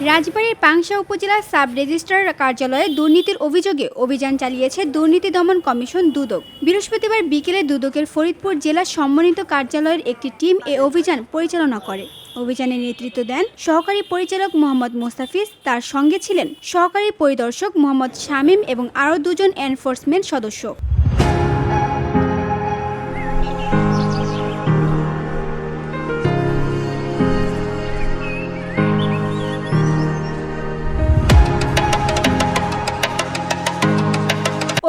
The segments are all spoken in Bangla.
রাজবাড়ীর পাংশা উপজেলা সাব রেজিস্ট্রার কার্যালয়ে দুর্নীতির অভিযোগে অভিযান চালিয়েছে দুর্নীতি দমন কমিশন দুদক। বৃহস্পতিবার বিকেলে দুদকের ফরিদপুর জেলা সম্মানিত কার্যালয়ের একটি টিম এ অভিযান পরিচালনা করে। অভিযানে নেতৃত্ব দেন সহকারী পরিচালক মোহাম্মদ মোস্তাফিজ, তার সঙ্গে ছিলেন সহকারী পরিদর্শক মোহাম্মদ শামীম এবং আরও দুজন এনফোর্সমেন্ট সদস্য।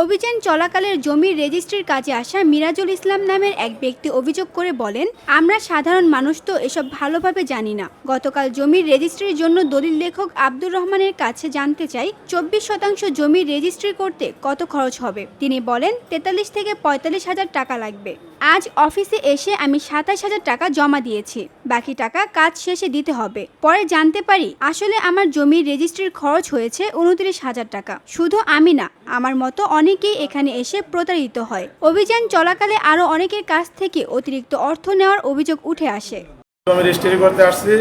অভিযান চলাকালের জমির রেজিস্ট্রির কাজে আসা মিরাজুল ইসলাম নামের এক ব্যক্তি অভিযোগ করে বলেন, আমরা সাধারণ মানুষ তো এসব ভালোভাবে জানি না। গতকাল জমির রেজিস্ট্রির জন্য দলিল লেখক আব্দুর রহমানের কাছে জানতে চাই 24% জমির রেজিস্ট্রি করতে কত খরচ হবে। তিনি বলেন 43 থেকে 45 হাজার টাকা লাগবে। আজ অফিসে এসে আমি 27,000 টাকা জমা দিয়েছি, বাকি টাকা কাজ শেষে দিতে হবে। পরে জানতে পারি আসলে আমার জমির রেজিস্ট্রির খরচ হয়েছে 29,000 টাকা। শুধু আমি না, আমার মতো অনেকেই এখানে এসে প্রতারিত হয়। অভিযান চলাকালে আরও অনেকের কাছ থেকে অতিরিক্ত অর্থ নেওয়ার অভিযোগ উঠে আসে। জমি রেজিস্ট্রি করতে আসছি।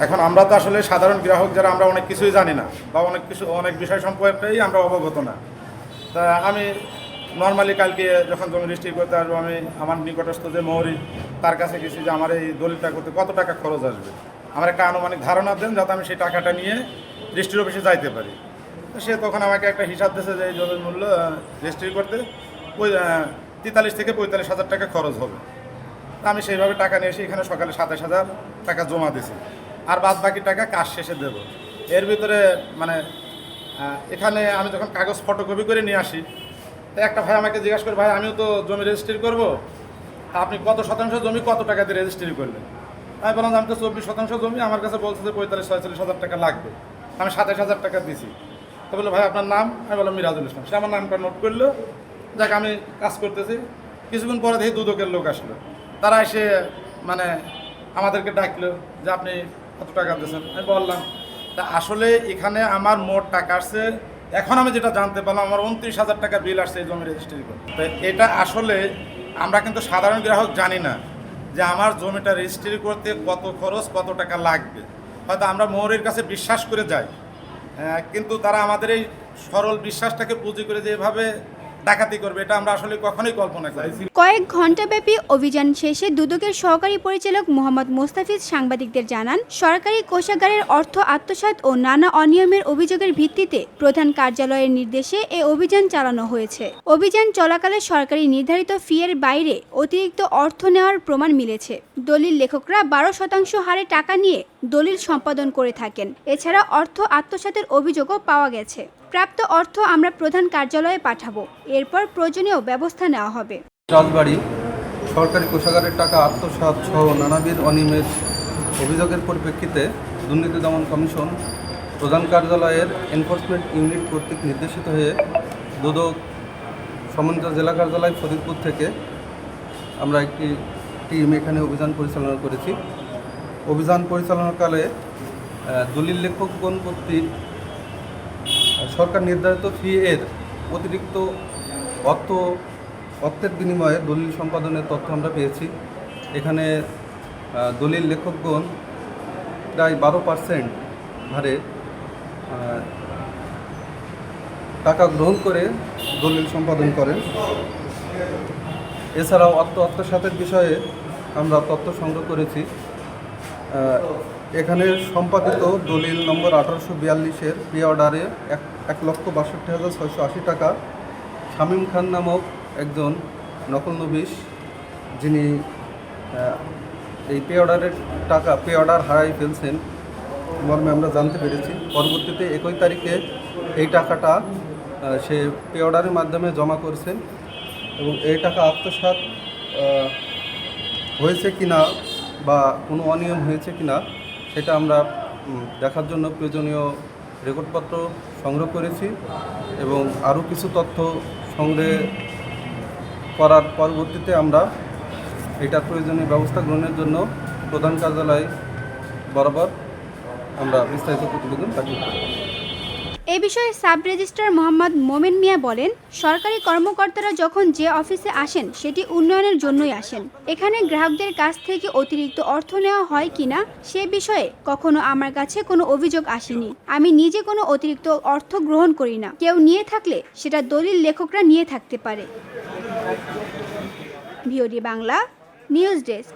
এখন আমরা তো আসলে সাধারণ গ্রাহক যারা, আমরা অনেক কিছুই জানি না বা অনেক বিষয় সম্পর্কেই আমরা অবগত না। তা আমি নর্মালি কালকে যখন জমি রেজিস্ট্রি করতে আসবো, আমি আমার নিকটস্থ যে মৌরি তার কাছে গেছি যে আমার এই দলিলটা করতে কত টাকা খরচ আসবে, আমার একটা আনুমানিক ধারণা দেন যাতে আমি সেই টাকাটা নিয়ে রেজিস্ট্রি অফিসে যাইতে পারি। তো সে তখন আমাকে একটা হিসাব দিয়েছে যে এই জমির মূল্য রেজিস্ট্রি করতে 43 থেকে 45 হাজার টাকা খরচ হবে। তা আমি সেইভাবে টাকা নিয়ে এসে এখানে সকালে 27,000 টাকা জমা দিয়েছি, আর বাদ বাকি টাকা কাজ শেষে দেব। এর ভিতরে এখানে আমি যখন কাগজ ফটোকপি করে নিয়ে আসি, একটা ভাই আমাকে জিজ্ঞাসা করে, ভাই আমিও তো জমি রেজিস্ট্রি করবো, আপনি কত শতাংশ জমি কত টাকা দিয়ে রেজিস্ট্রি করলেন? আমি বললাম আমি তো 24% জমি, আমার কাছে বলছে যে 45-46 হাজার টাকা লাগবে। আমি 27,000 টাকা দিছি। তো বললো ভাই আপনার নাম? আমি বললাম মিরাজুল ইসলাম। সে আমার নামটা নোট করলো। যাক আমি কাজ করতেছি। কিছুক্ষণ পরে দেখি দুদকের লোক আসলো। তারা এসে আমাদেরকে ডাকলো যে আপনি কত টাকা দিয়েছেন। আমি বললাম তা আসলে এখানে আমার মোট টাকা আসছে, এখন আমি যেটা জানতে পারলাম আমার 29,000 টাকা বিল আসছে এই জমি রেজিস্ট্রি করতে। তো এটা আসলে আমরা কিন্তু সাধারণ গ্রাহক জানি না যে আমার জমিটা রেজিস্ট্রি করতে কত খরচ, কত টাকা লাগবে। হয়তো আমরা মোহরের কাছে বিশ্বাস করে যাই, কিন্তু তারা আমাদের এই সরল বিশ্বাসটাকে পুঁজি করে যে এভাবে ডাকাতি করবে, এটা আমরা আসলে কখনোই কল্পনা করি। কয়েক ঘণ্টাব্যাপী অভিযান শেষে দুদকের সহকারী পরিচালক মোহাম্মদ মোস্তাফিজ সাংবাদিকদের জানান, সরকারি কোষাগারের অর্থ আত্মসাৎ ও নানা অনিয়মের অভিযোগের ভিত্তিতে প্রধান কার্যালয়ের নির্দেশে এ অভিযান চালানো হয়েছে। অভিযান চলাকালে সরকারি নির্ধারিত ফি-এর বাইরে অতিরিক্ত অর্থ নেওয়ার প্রমাণ মিলেছে। দলিল লেখকরা 12% হারে টাকা নিয়ে দলিল সম্পাদন করে থাকেন। এছাড়া অর্থ আত্মসাতের অভিযোগও পাওয়া গেছে। প্রাপ্ত অর্থ আমরা প্রধান কার্যালয়ে পাঠাবো, এরপর প্রয়োজনীয় ব্যবস্থা নেওয়া হবে। রাজবাড়ী সরকারি কোষাগারের টাকা আত্মসাৎ সহ নানাবিধ অনিয়মের অভিযোগের পরিপ্রেক্ষিতে দুর্নীতি দমন কমিশন প্রধান কার্যালয়ের এনফোর্সমেন্ট ইউনিট কর্তৃক নির্দেশিত হয়ে দুদক সমন্বিত জেলা কার্যালয় ফরিদপুর থেকে আমরা একটি টিম এখানে অভিযান পরিচালনা করেছি। অভিযান পরিচালনাকালে দলিল লেখকগণ কর্তৃক সরকার নির্ধারিত ফি-এর অতিরিক্ত অর্থের বিনিময়ে দলিল সম্পাদনের তথ্য আমরা পেয়েছি। এখানে দলিল লেখকগণ প্রায় 12% হারে টাকা গ্রহণ করে দলিল সম্পাদন করেন। এছাড়াও অর্থ আত্মসাতের বিষয়ে আমরা তথ্য সংগ্রহ করেছি। এখানে সম্পাদিত দলিল নম্বর 1842-এর পে অর্ডারে 1,62,680 টাকা শামীম খান নামক একজন নকল নবিশ, যিনি এই পে অর্ডার হারাই ফেলছেন মর্মে আমরা জানতে পেরেছি। পরবর্তীতে 21 তারিখে এই টাকাটা সে পে অর্ডারের মাধ্যমে জমা করছেন এবং এই টাকা আত্মসাৎ হয়েছে কিনা বা কোনো অনিয়ম হয়েছে কিনা সেটা আমরা দেখার জন্য প্রয়োজনীয় রেকর্ডপত্র সংগ্রহ করেছি এবং আরও কিছু তথ্য সংগ্রহ করার পরবর্তীতে আমরা এটার প্রয়োজনীয় ব্যবস্থা গ্রহণের জন্য প্রধান কার্যালয় বরাবর আমরা বিস্তারিত প্রতিবেদন দাখিল করি। এ বিষয়ে সাব রেজিস্ট্রার মোহাম্মদ মোমেন মিয়া বলেন, সরকারি কর্মকর্তারা যখন যে অফিসে আসেন সেটি উন্নয়নের জন্যই আসেন। এখানে গ্রাহকদের কাছ থেকে অতিরিক্ত অর্থ নেওয়া হয় কিনা সে বিষয়ে কখনো আমার কাছে কোনো অভিযোগ আসেনি। আমি নিজে কোনো অতিরিক্ত অর্থ গ্রহণ করি না। কেউ নিয়ে থাকলে সেটা দলিল লেখকরা নিয়ে থাকতে পারে। VOD Bangla news desk.